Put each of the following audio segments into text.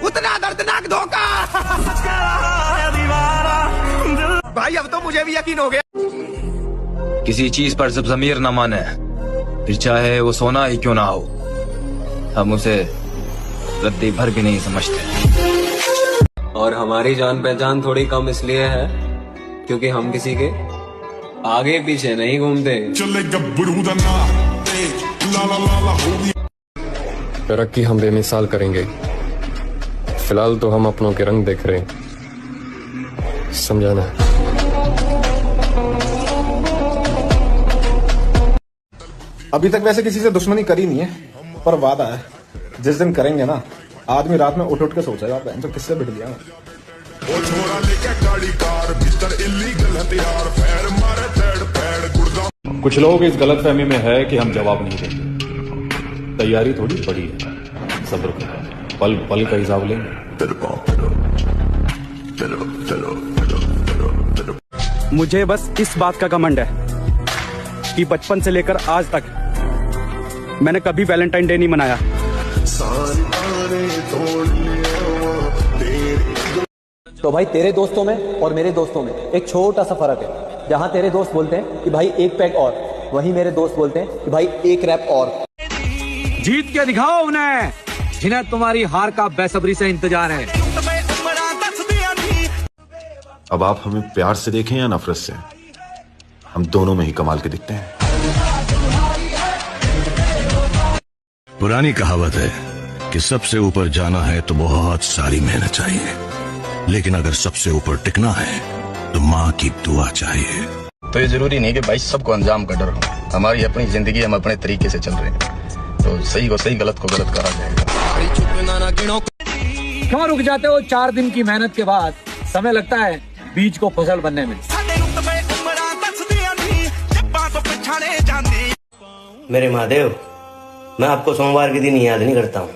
उतना दर्दनाक धोखा। भाई अब तो मुझे भी यकीन हो गया। किसी चीज पर जब ज़मीर न माने, फिर चाहे वो सोना ही क्यों ना हो, हम उसे रद्दी भर भी नहीं समझते। और हमारी जान पहचान थोड़ी कम इसलिए है क्योंकि हम किसी के आगे पीछे नहीं घूमते। तरक्की हम बेमिसाल करेंगे, फिलहाल तो हम अपनों के रंग देख रहे हैं, समझाना। अभी तक वैसे किसी से दुश्मनी करी नहीं है, पर वादा है जिस दिन करेंगे ना, आदमी रात में उठ उठ के सोचेगा तो किससे बिठ गया। कुछ लोग इस गलतफहमी में है कि हम जवाब नहीं देंगे। तैयारी थोड़ी बड़ी है, सब्र करो, पल पल का हिसाब लेंगे। मुझे बस इस बात का घमंड है कि बचपन से लेकर आज तक मैंने कभी वैलेंटाइन डे नहीं मनाया। तो भाई तेरे दोस्तों में और मेरे दोस्तों में एक छोटा सा फर्क है। जहां तेरे दोस्त बोलते हैं कि भाई एक पैक और, वहीं मेरे दोस्त बोलते हैं कि भाई एक रैप और। जीत के दिखाओ उन्हें जिन्हें तुम्हारी हार का बेसब्री से इंतजार है। अब आप हमें प्यार से देखें या नफरत से, हम दोनों में ही कमाल के दिखते हैं। पुरानी कहावत है कि सबसे ऊपर जाना है तो बहुत सारी मेहनत चाहिए, लेकिन अगर सबसे ऊपर टिकना है तो माँ की दुआ चाहिए। तो ये जरूरी नहीं कि भाई सबको अंजाम का डर हो। हमारी अपनी जिंदगी, हम अपने तरीके से चल रहे हैं, तो सही को सही, गलत को गलत कहा जाएगा। क्यों रुक जाते हो 4 दिन की मेहनत के बाद? समय लगता है बीज को फसल बनने में। मेरे महादेव, मैं आपको सोमवार के दिन याद नहीं करता हूँ,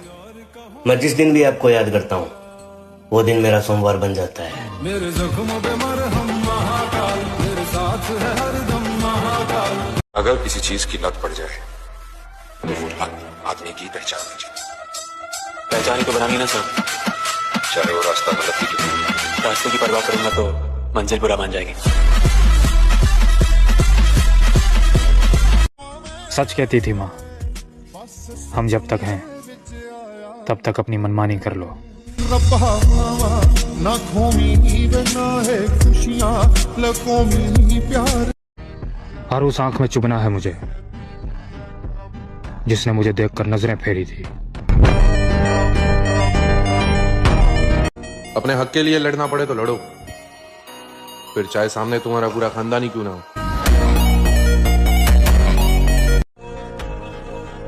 मैं जिस दिन भी आपको याद करता हूँ वो दिन मेरा सोमवार बन जाता है। मेरे जख्मों पे मरहम महाकाल, मेरे साथ है हरदम महाकाल। अगर किसी चीज की लत पड़ जाए तो वो लत आदमी की पहचान नहीं जाती। पहचान तो बनानी ना सर, चाहे वो रास्ता गलत ही क्यों हो। रास्ते की परवाह करूंगा तो मंजिल बुरा मान जाएगी। सच कहती थी माँ, हम जब तक हैं तब तक अपनी मनमानी कर लो। हर उस आंख में चुभना है मुझे जिसने मुझे देखकर नजरें फेरी थी। अपने हक के लिए लड़ना पड़े तो लड़ो, फिर चाहे सामने तुम्हारा पूरा खानदान ही क्यों ना हो।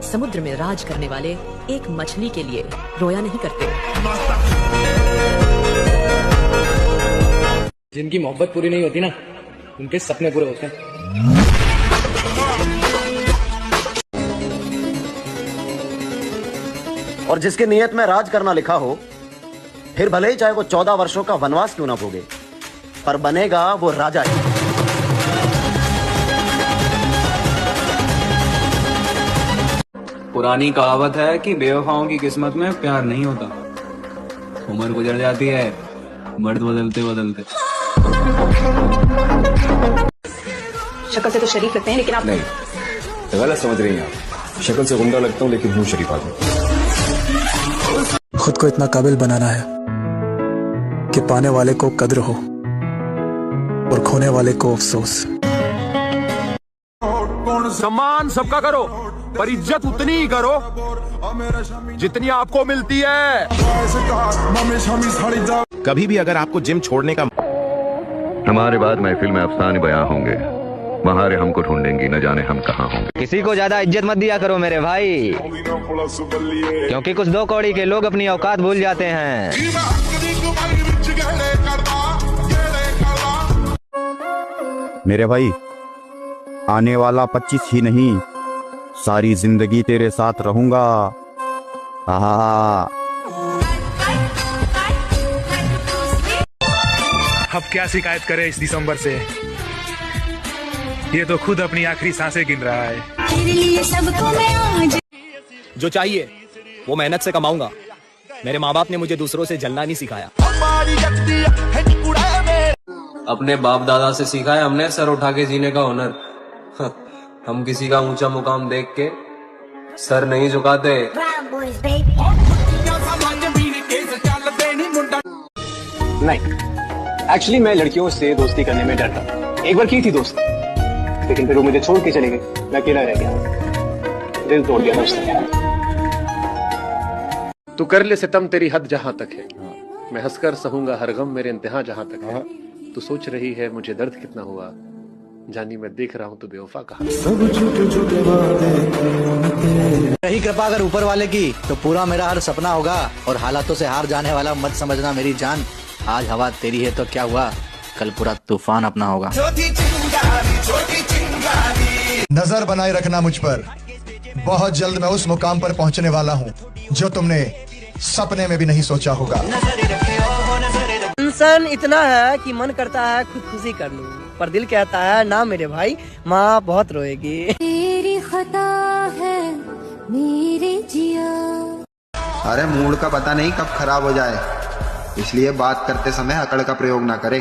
समुद्र में राज करने वाले एक मछली के लिए रोया नहीं करते। जिनकी मोहब्बत पूरी नहीं होती ना, उनके सपने पूरे होते हैं। और जिसके नियत में राज करना लिखा हो, फिर भले ही चाहे वो 14 वर्षों का वनवास क्यों ना भोगे, पर बनेगा वो राजा ही। पुरानी कहावत है कि बेवफाओं की किस्मत में प्यार नहीं होता। उम्र गुजर जाती है, मर्द बदलते बदलते। शक्ल से तो शरीफ लगते हैं, लेकिन आप नहीं, गलत समझ रही हैं आप। शक्ल से गुंडा लगता हूँ लेकिन हूँ शरीफ आदमी। खुद को इतना काबिल बनाना है कि पाने वाले को कद्र हो और खोने वाले को अफसोस। सम्मान सबका करो, पर इज्जत उतनी ही करो जितनी आपको मिलती है। कभी भी अगर आपको जिम छोड़ने का, हमारे बाद महफिल में अफसाने बयां होंगे, महारे हमको ढूंढेंगी, न जाने हम कहाँ होंगे। किसी को ज्यादा इज्जत मत दिया करो मेरे भाई, क्योंकि कुछ 2 कौड़ी के लोग अपनी औकात भूल जाते हैं। मेरे भाई, आने वाला 25 ही नहीं, सारी जिंदगी तेरे साथ रहूंगा। अब क्या शिकायत करें इस दिसंबर से, ये तो खुद अपनी आखिरी सांसें गिन रहा है। तेरे लिए सबको मैं आज जो चाहिए वो मेहनत से कमाऊंगा, मेरे माँ बाप ने मुझे दूसरों से जलना नहीं सिखाया। अपने बाप दादा से सीखा है हमने सर उठा के जीने का हुनर। हम किसी का ऊंचा मुकाम देख के सर नहीं झुकाते। नहीं, एक्चुअली मैं लड़कियों से दोस्ती करने में डरता था। एक बार की थी दोस्ती, लेकिन फिर वो मुझे छोड़ के चले गए। मैं अकेला रह गया, दिल तोड़ दिया उसने। तू कर ले सितम तेरी हद जहां तक है, मैं हंसकर सहूंगा हर गम मेरे इंतहा जहां तक है। तू सोच रही है मुझे दर्द कितना हुआ, जानी मैं देख रहा हूं तू बेवफा कहा। रही कृपा अगर ऊपर वाले की तो पूरा मेरा हर सपना होगा। और हालातों से हार जाने वाला मत समझना मेरी जान। आज हवा तेरी है तो क्या हुआ, कल पूरा तूफान अपना होगा। नजर बनाए रखना मुझ पर, बहुत जल्द मैं उस मुकाम पर पहुंचने वाला हूं जो तुमने सपने में भी नहीं सोचा होगा। इंसान इतना है कि मन करता है खुदकुशी कर लूं, पर दिल कहता है ना मेरे भाई, माँ बहुत रोएगी। तेरी खता है मेरे जिया। अरे मूड का पता नहीं कब खराब हो जाए, इसलिए बात करते समय अकड़ का प्रयोग ना करे।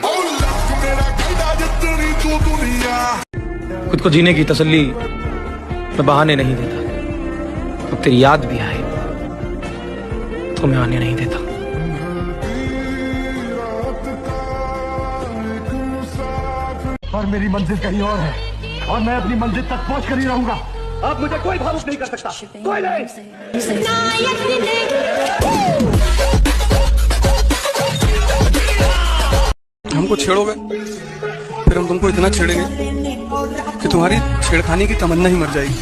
खुद को जीने की तसल्ली मैं बहाने नहीं देता। अब तेरी याद भी आए तो मैं आने नहीं देता। और मेरी मंजिल कहीं और है, और मैं अपनी मंजिल तक पहुंच कर ही रहूंगा। अब मुझे कोई भावुक नहीं कर सकता, कोई नहीं। हमको छेड़ोगे, फिर हम तुमको इतना छेड़ेंगे कि तुम्हारी छेड़खानी की तमन्ना ही मर जाएगी।